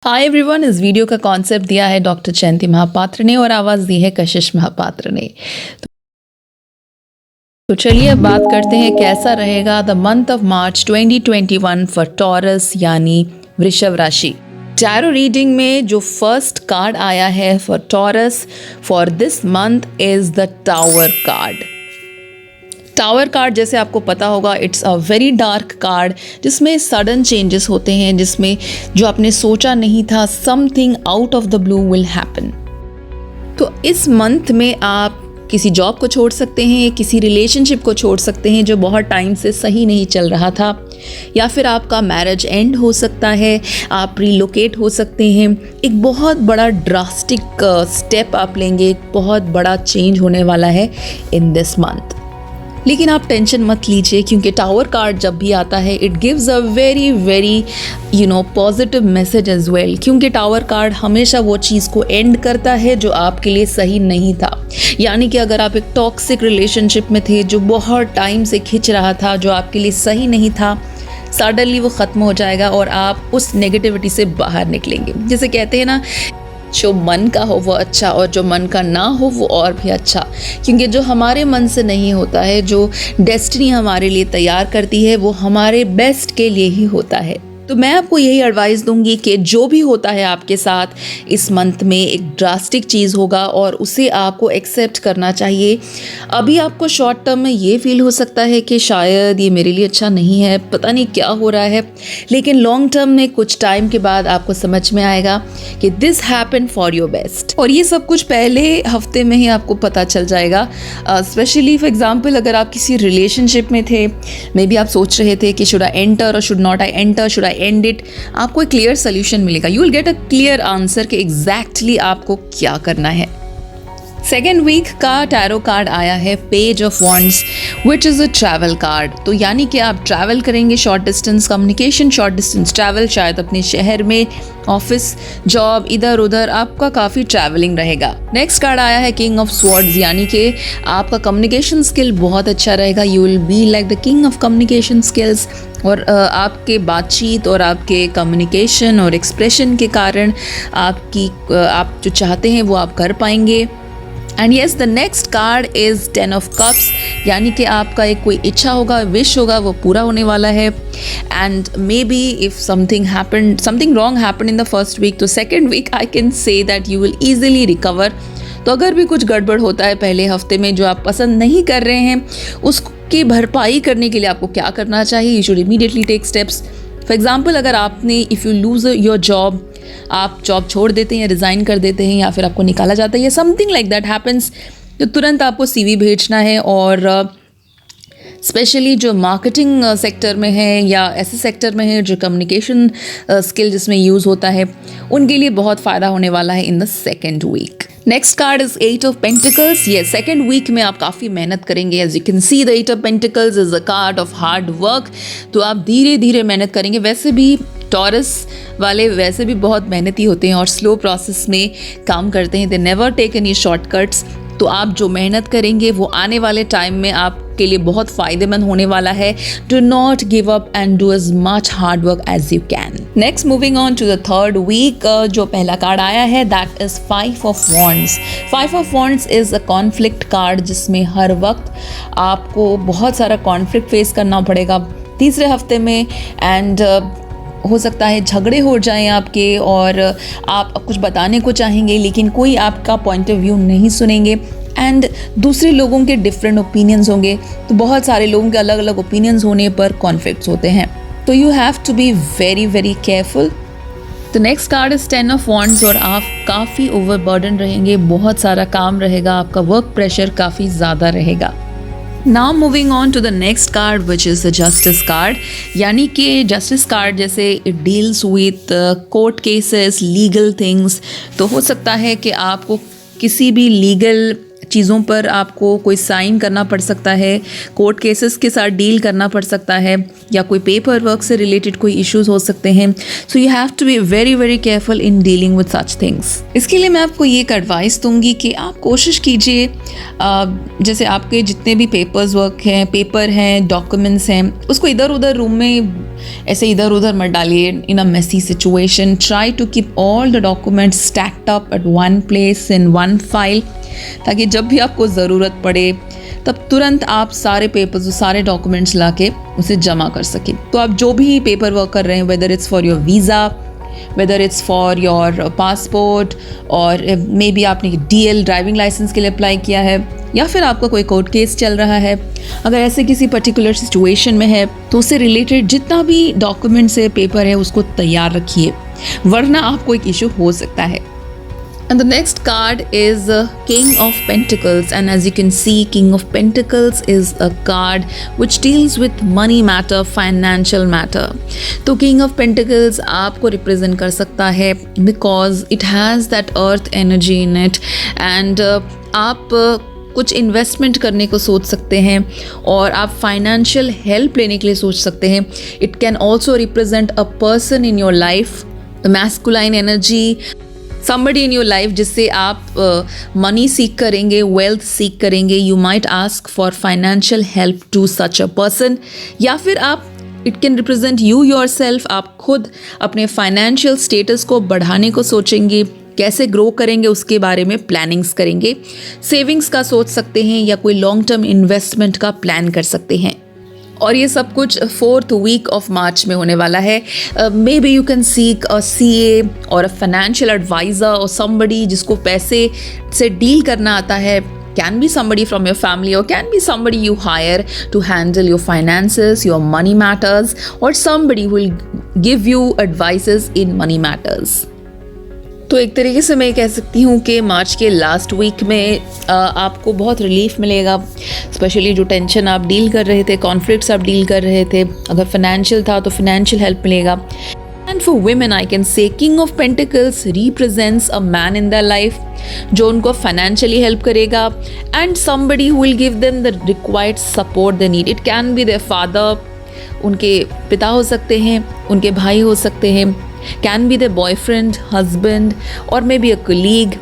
Hi everyone, इस video का concept दिया है डॉक्टर जयंती महापात्र ने और आवाज़ दी है कशिश महापात्र ने। तो चलिए अब बात करते हैं कैसा रहेगा the month of March 2021 for taurus यानी वृषभ राशि। टैरो रीडिंग में जो फर्स्ट कार्ड आया है for taurus for this month is the tower card. Tower card जैसे आपको पता होगा it's a very dark card जिसमें सडन चेंजेस होते हैं, जिसमें जो आपने सोचा नहीं था something out of the blue will happen. तो इस मंथ में आप किसी जॉब को छोड़ सकते हैं, किसी रिलेशनशिप को छोड़ सकते हैं जो बहुत टाइम से सही नहीं चल रहा था, या फिर आपका मैरिज एंड हो सकता है, आप रिलोकेट हो सकते हैं। एक बहुत बड़ा ड्रास्टिक स्टेप आप लेंगे, एक बहुत बड़ा चेंज होने वाला है इन दिस मंथ। लेकिन आप टेंशन मत लीजिए क्योंकि टावर कार्ड जब भी आता है it gives a very positive message as well, क्योंकि टावर कार्ड हमेशा वो चीज़ को एंड करता है जो आपके लिए सही नहीं था। यानी कि अगर आप एक टॉक्सिक रिलेशनशिप में थे जो बहुत टाइम से खिंच रहा था, जो आपके लिए सही नहीं था, सडनली वो ख़त्म हो जाएगा और आप उस नेगेटिविटी से बाहर निकलेंगे। जैसे कहते हैं ना, जो मन का हो वो अच्छा और जो मन का ना हो वो और भी अच्छा, क्योंकि जो हमारे मन से नहीं होता है, जो डेस्टिनी हमारे लिए तैयार करती है वो हमारे बेस्ट के लिए ही होता है। तो मैं आपको यही एडवाइस दूंगी कि जो भी होता है आपके साथ इस मंथ में एक ड्रास्टिक चीज़ होगा और उसे आपको एक्सेप्ट करना चाहिए। अभी आपको शॉर्ट टर्म में ये फील हो सकता है कि शायद ये मेरे लिए अच्छा नहीं है, पता नहीं क्या हो रहा है, लेकिन लॉन्ग टर्म में कुछ टाइम के बाद आपको समझ में आएगा कि this happen for your best. और ये सब कुछ पहले हफ्ते में ही आपको पता चल जाएगा। स्पेशली फॉर एग्जाम्पल अगर आप किसी रिलेशनशिप में थे, मे बी आप सोच रहे थे कि शुड आई एंटर और should not I enter, should I and it, आपको एक क्लियर सोल्यूशन मिलेगा। You will get a clear answer कि एग्जैक्टली आपको क्या करना है। सेकेंड वीक का टैरो कार्ड आया है page of wands which is a travel card. तो यानी कि आप ट्रैवल करेंगे, short distance communication, short distance travel, शायद अपने शहर में, ऑफिस, जॉब, इधर उधर आपका काफ़ी ट्रैवलिंग रहेगा। नेक्स्ट कार्ड आया है किंग ऑफ स्वॉर्ड्स, यानी कि आपका कम्युनिकेशन स्किल बहुत अच्छा रहेगा। You will be like the king of communication skills और आपके बातचीत और आपके कम्युनिकेशन और एक्सप्रेशन के कारण आप जो चाहते हैं वो आप कर पाएंगे। And yes, the next card is 10 of cups, यानी कि आपका एक कोई इच्छा होगा, विश होगा, वो पूरा होने वाला है। And maybe if something wrong happen in the first week, तो second week I can say that you will easily recover. तो अगर भी कुछ गड़बड़ होता है पहले हफ्ते में जो आप पसंद नहीं कर रहे हैं, उसकी भरपाई करने के लिए आपको क्या करना चाहिए? You should immediately take steps. For example, अगर आपने if you lose your job, आप जॉब छोड़ देते हैं या रिज़ाइन कर देते हैं या फिर आपको निकाला जाता है या समथिंग लाइक दैट हैपन्स, तो तुरंत आपको CV भेजना है। और स्पेशली जो मार्केटिंग सेक्टर में है या ऐसे सेक्टर में है जो कम्युनिकेशन स्किल जिसमें यूज़ होता है, उनके लिए बहुत फ़ायदा होने वाला है in the second week. Next card is 8 of pentacles. ये सेकेंड वीक में आप काफ़ी मेहनत करेंगे। As you can see the 8 of pentacles is a card of hard work. तो आप धीरे धीरे मेहनत करेंगे। वैसे भी टॉरस वाले वैसे भी बहुत मेहनती होते हैं और स्लो प्रोसेस में काम करते हैं। They never take any shortcuts. तो आप जो मेहनत करेंगे वो आने वाले टाइम में आपके लिए बहुत फ़ायदेमंद होने वाला है। Do not give up and do as much hard work as you can. Next moving on to the third week, जो पहला कार्ड आया है that is 5 of wands. 5 of wands is a conflict card जिसमें हर वक्त आपको बहुत सारा कॉन्फ्लिक्ट फेस करना पड़ेगा तीसरे हफ्ते में। एंड हो सकता है झगड़े हो जाएं आपके और आप कुछ बताने को चाहेंगे लेकिन कोई आपका पॉइंट ऑफ व्यू नहीं सुनेंगे। एंड दूसरे लोगों के डिफरेंट ओपिनियंस होंगे। तो बहुत सारे लोगों के अलग अलग ओपिनियंस होने पर कॉन्फ्लिक्ट्स होते हैं। तो you have to be very very careful. तो next card is 10 of wands और आप काफ़ी ओवरबर्डन रहेंगे, बहुत सारा काम रहेगा, आपका वर्क प्रेशर काफ़ी ज़्यादा रहेगा। Now moving on to the next card which is the justice card, यानी कि जस्टिस कार्ड जैसे it deals with court cases, legal things. तो हो सकता है कि आपको किसी भी लीगल चीज़ों पर आपको कोई साइन करना पड़ सकता है, कोर्ट केसेस के साथ डील करना पड़ सकता है, या कोई पेपर वर्क से रिलेटेड कोई इश्यूज़ हो सकते हैं. So you have to be very very careful in dealing with such things. इसके लिए मैं आपको ये एक एडवाइस दूंगी कि आप कोशिश कीजिए, जैसे आपके जितने भी पेपर हैं, डॉक्यूमेंट्स हैं, उसको इधर उधर रूम में ऐसे इधर उधर मत डालिए in a messy situation. Try to keep all the documents stacked up at one place in one file, ताकि जब भी आपको ज़रूरत पड़े तब तुरंत आप सारे पेपर्स, सारे डॉक्यूमेंट्स लाके उसे जमा कर सकें. तो आप जो भी पेपर वर्क कर रहे हैं, whether it's for your visa, whether it's for your passport, और मे बी आपने DL ड्राइविंग लाइसेंस के लिए अप्लाई किया है, या फिर आपका कोई कोर्ट केस चल रहा है, अगर ऐसे किसी पर्टिकुलर सिचुएशन में है तो उससे रिलेटेड जितना भी डॉक्यूमेंट्स है, पेपर है, उसको तैयार रखिए, वरना आपको एक इशू हो सकता है. And the next card is King of Pentacles, and as you can see, King of Pentacles is a card which deals with money matter, financial matter. तो King of Pentacles आपको represent कर सकता है because it has that earth energy in it, and आप कुछ investment करने को सोच सकते हैं और आप फाइनेंशियल हेल्प लेने के लिए सोच सकते हैं. It can also represent a person in your life, the masculine energy, somebody in your life जिससे आप मनी सीख करेंगे, वेल्थ सीख करेंगे. You might ask for financial help to such a person, या फिर आप it can represent you yourself. आप खुद अपने फाइनेंशियल स्टेटस को बढ़ाने को सोचेंगे, कैसे ग्रो करेंगे उसके बारे में प्लानिंग्स करेंगे. सेविंग्स का सोच सकते हैं या कोई लॉन्ग टर्म इन्वेस्टमेंट का प्लान कर सकते हैं. और ये सब कुछ 4th week ऑफ मार्च में होने वाला है. May be you can seek a CA और अ फाइनेंशियल एडवाइज़र और समबडी जिसको पैसे से डील करना आता है. Can be somebody from your family, or can be somebody you hire to handle your finances, your money matters, or somebody who will give you advices in money matters. तो एक तरीके से मैं कह सकती हूँ कि मार्च के लास्ट वीक में आपको बहुत रिलीफ मिलेगा, स्पेशली जो टेंशन आप डील कर रहे थे, कॉन्फ्लिक्ट्स आप डील कर रहे थे. अगर फाइनेंशियल था तो फाइनेंशियल हेल्प मिलेगा. And for women I can से king of pentacles represents a man in their life जो उनको फाइनेंशियली हेल्प करेगा, and somebody who will give them the required support they need. It can be their father, उनके पिता हो सकते हैं, उनके भाई हो सकते हैं, can be their boyfriend, husband, or maybe a colleague,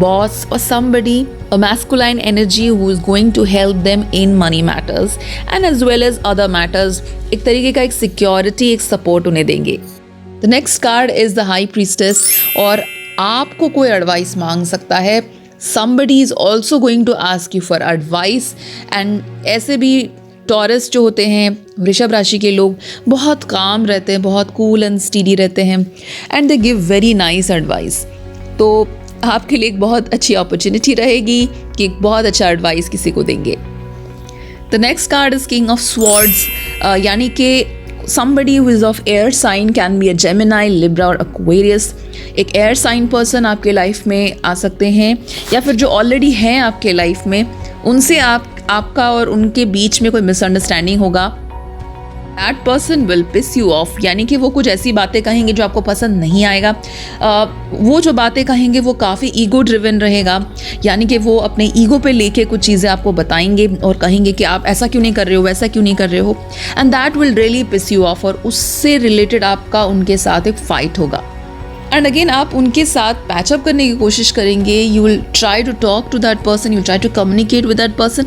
boss, or somebody, a masculine energy who is going to help them in money matters and as well as other matters. एक तरीके का एक security, एक support उन्हें देंगे. The next card is the High Priestess, और आपको कोई advice मांग सकता है. Somebody is also going to ask you for advice, and ऐसे भी टॉरस जो होते हैं, वृषभ राशि के लोग बहुत काम रहते हैं, बहुत कूल एंड स्टीडी रहते हैं, and they give very nice advice. तो आपके लिए एक बहुत अच्छी अपॉर्चुनिटी रहेगी कि एक बहुत अच्छा एडवाइस किसी को देंगे. The next card is king of swords, यानी कि somebody who is of air sign, can be a Gemini, Libra और Aquarius. एक एयर साइन पर्सन आपके लाइफ में आ सकते हैं, या फिर जो ऑलरेडी हैं आपके लाइफ में, उनसे आपका और उनके बीच में कोई मिसअंडरस्टैंडिंग होगा. That person will piss you off, यानी कि वो कुछ ऐसी बातें कहेंगे जो आपको पसंद नहीं आएगा. वो जो बातें कहेंगे वो काफ़ी ईगो ड्रिवन रहेगा, यानी कि वो अपने ईगो पे लेके कुछ चीज़ें आपको बताएंगे और कहेंगे कि आप ऐसा क्यों नहीं कर रहे हो, वैसा क्यों नहीं कर रहे हो, and that will really piss you off. और उससे रिलेटेड आपका उनके साथ एक फाइट होगा. एंड अगेन आप उनके साथ पैचअप करने की कोशिश करेंगे. You will try to talk to that person, you try to communicate with that person.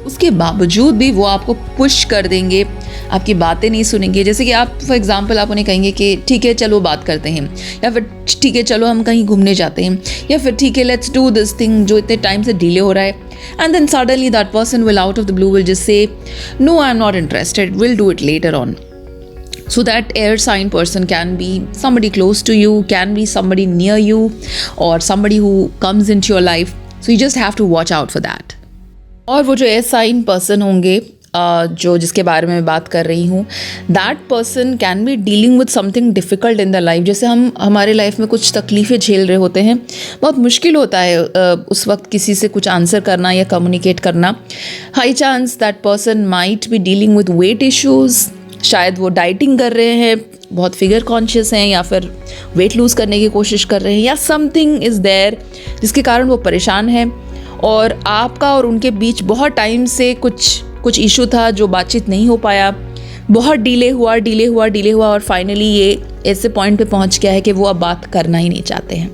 उसके बावजूद भी वो आपको पुश कर देंगे, आपकी बातें नहीं सुनेंगे. जैसे कि आप फॉर एग्जांपल आप उन्हें कहेंगे कि ठीक है चलो बात करते हैं, या फिर ठीक है चलो हम कहीं घूमने जाते हैं, या फिर ठीक है लेट्स डू दिस थिंग जो इतने टाइम से डिले हो रहा है. And then suddenly that person will out of the blue will just say no I am not interested, will do it later on. So that air sign person can be somebody close to you, can be somebody near you, or somebody who comes into your life. So you just have to watch out for that. और वो जो air sign person होंगे जो जिसके बारे में मैं बात कर रही हूँ, that person can be dealing with something difficult in their life. जैसे हम हमारे लाइफ में कुछ तकलीफ़ें झेल रहे होते हैं, बहुत मुश्किल होता है उस वक्त किसी से कुछ आंसर करना या कम्युनिकेट करना. High chance that person might be dealing with weight issues. शायद वो डाइटिंग कर रहे हैं, बहुत फिगर कॉन्शियस हैं, या फिर वेट लूज़ करने की कोशिश कर रहे हैं, या समथिंग इज़ देयर जिसके कारण वो परेशान हैं. और आपका और उनके बीच बहुत टाइम से कुछ इशू था जो बातचीत नहीं हो पाया, बहुत डिले हुआ और फाइनली ये ऐसे पॉइंट पे पहुंच गया है कि वो अब बात करना ही नहीं चाहते हैं.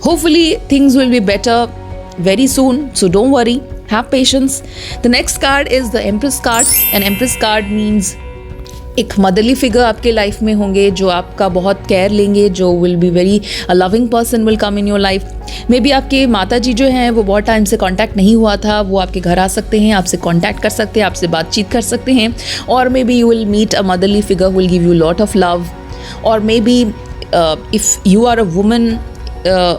Hopefully things will be better very soon, so don't worry, have patience. The next card is the Empress card, and Empress card means एक मदरली फिगर आपके लाइफ में होंगे जो आपका बहुत केयर लेंगे, जो will be very loving person will come in your life. May be आपके माता जी जो हैं वो बहुत टाइम से कांटेक्ट नहीं हुआ था, वो आपके घर आ सकते हैं, आपसे कांटेक्ट कर सकते हैं, आपसे बातचीत कर सकते हैं. और maybe you will meet a motherly figure will give you lot of love. और maybe if you are a woman,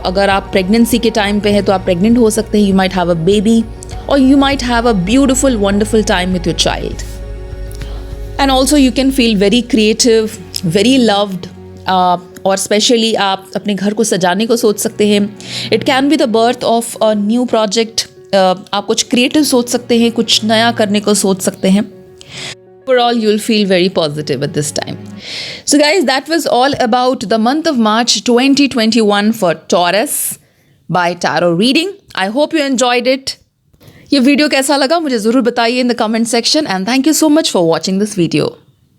अगर आप प्रेगनेंसी के टाइम पे हैं तो आप प्रेग्नेंट हो सकते हैं, you might have a baby और you might have a beautiful wonderful time with your child. And also you can feel very creative, very loved. और स्पेशली आप अपने घर को सजाने को सोच सकते हैं. It can be the birth of a new project. आप कुछ क्रिएटिव सोच सकते हैं, कुछ नया करने को सोच सकते हैं. Overall, you'll feel very positive at this time. So guys, that was all about the month of March 2021 for Taurus by Tarot Reading. I hope you enjoyed it. ये वीडियो कैसा लगा मुझे ज़रूर बताइए in the comment section, and thank you so much for watching this video.